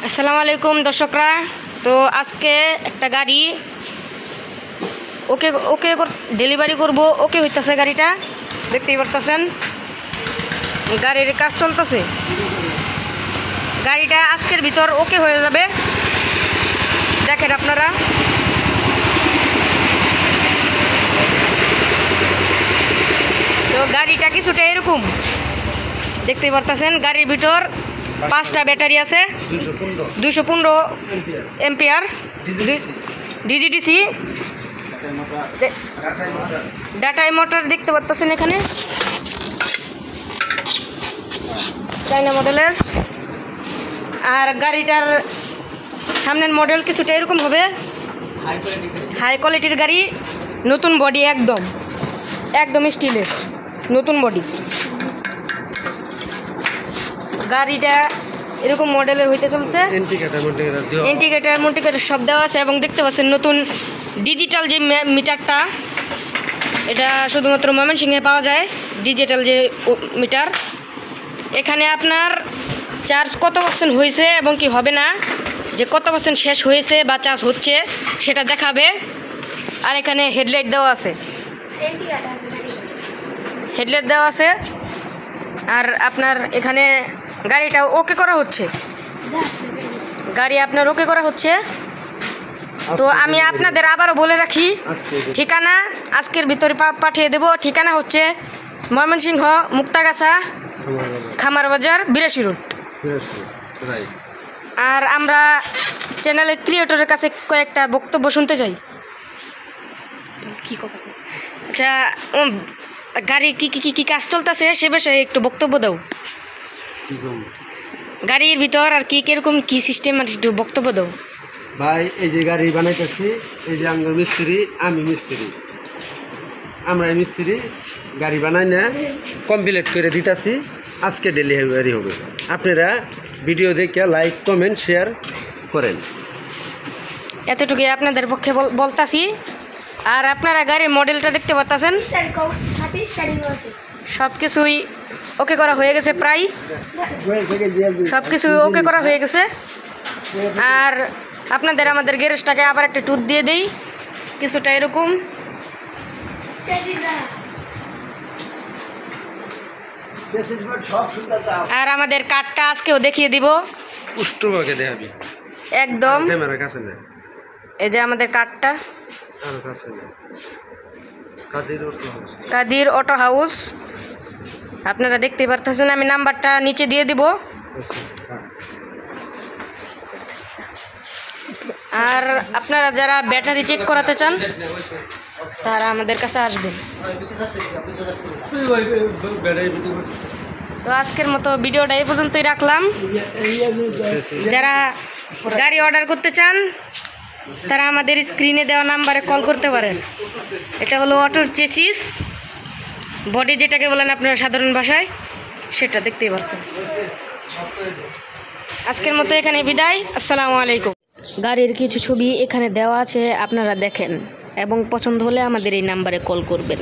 আসসালামু আলাইকুম দর্শকরা। তো আজকে একটা গাড়ি ওকে ওকে ডেলিভারি করব। ওকে হইতেছে, গাড়িটা দেখতেই পারতেছেন, গাড়ির কাজ চলতেছে। গাড়িটা আজকের ভিতর ওকে হয়ে যাবে, দেখেন আপনারা। তো গাড়িটা কিছুটা এরকম দেখতেই পারতেছেন। গাড়ির ভিতর 5টা ব্যাটারি আছে, 215 এম্পিয়ার, ডিজিডিসি ডাটাই মোটর দেখতে পাচ্ছেন এখানে, চায়না মডেলের। আর গাড়িটার সামনের মডেল কিছুটা এরকম হবে, হাই কোয়ালিটির গাড়ি, নতুন বডি, একদম স্টিলের নতুন বডি। গাড়িটা এরকম মডেলের হইতে চলছে, ইন্ডিকেটার সব দেওয়া আছে। এবং দেখতে পাচ্ছেন নতুন ডিজিটাল যে মিটারটা, এটা শুধুমাত্র ময়মনসিংহে পাওয়া যায়, ডিজিটাল যে মিটার। এখানে আপনার চার্জ কত পার্সেন্ট হয়েছে এবং কি হবে না, যে কত পার্সেন্ট শেষ হয়েছে বা চার্জ হচ্ছে সেটা দেখাবে। আর এখানে হেডলাইট দেওয়া আছে, আর আপনার এখানে গাড়িটা ওকে করা হচ্ছে, তো আমি আপনাদের আবারও বলে রাখি, ঠিকানা আজকের ভিতরে পাঠিয়ে দেব। ঠিকানা হচ্ছে ময়মনসিংহ মুক্তাগাছা, খামার বাজার, 82 রোড। আর আমরা চ্যানেলের ক্রিয়েটরের কাছে কয়েকটা বক্তব্য শুনতে চাই। আচ্ছা, গাড়ি কি কাজ চলতেছে সে বিষয়ে একটু বক্তব্য দাও। গাড়ির ভিতর আর কিরকম কি সিস্টেম, আর একটু বক্তব্য দাও ভাই। এই যে গাড়ি বানাইতেছি, এই যে আমরা মিস্ত্রি, আমরা মিস্ত্রি গাড়ি বানাই না কমপ্লিট করে দিতেছি। আজকে ডেলিভারি হবে। আপনারা ভিডিও দেখে লাইক, কমেন্ট, শেয়ার করেন, এতটুকুই আপনাদের পক্ষে বলতাছি। আর আপনারা গাড়ির মডেলটা দেখতে পাচ্ছেন, সব কিছুই ওকে করা হয়ে গেছে, প্রায় সব কিছু ওকে করা হয়ে গেছে। আর আপনাদের আমাদের গ্যারেজটাকে আবার একটা ট্যুর দিয়ে দেই, কিছুটা এরকম। আর আমাদের কাঠটা আজকেও দেখিয়ে দিব, একদম। এই যে আমাদের কাঠটা, কাদির অটো হাউস, আপনারা দেখতে পারতেছেন। আমি নাম্বারটা নিচে দিয়ে দিব। আর আপনারা যারা ব্যাটারি চেক করাতে চান তারা আমাদের কাছে আসবেন। তো আজকের মতো ভিডিওটা এই পর্যন্তই রাখলাম। যারা গাড়ি অর্ডার করতে চান তারা আমাদের স্ক্রিনে দেওয়া নাম্বারে কল করতে পারেন। এটা হলো অটোর চেসিস, বডি যেটাকে বলেন আপনারা সাধারণ ভাষায়, সেটা দেখতেই পাচ্ছেন। আজকের মতো এখানে বিদায়। আসসালামু আলাইকুম। গাড়ির কিছু ছবি এখানে দেওয়া আছে, আপনারা দেখেন এবং পছন্দ হলে আমাদের এই নাম্বারে কল করবেন।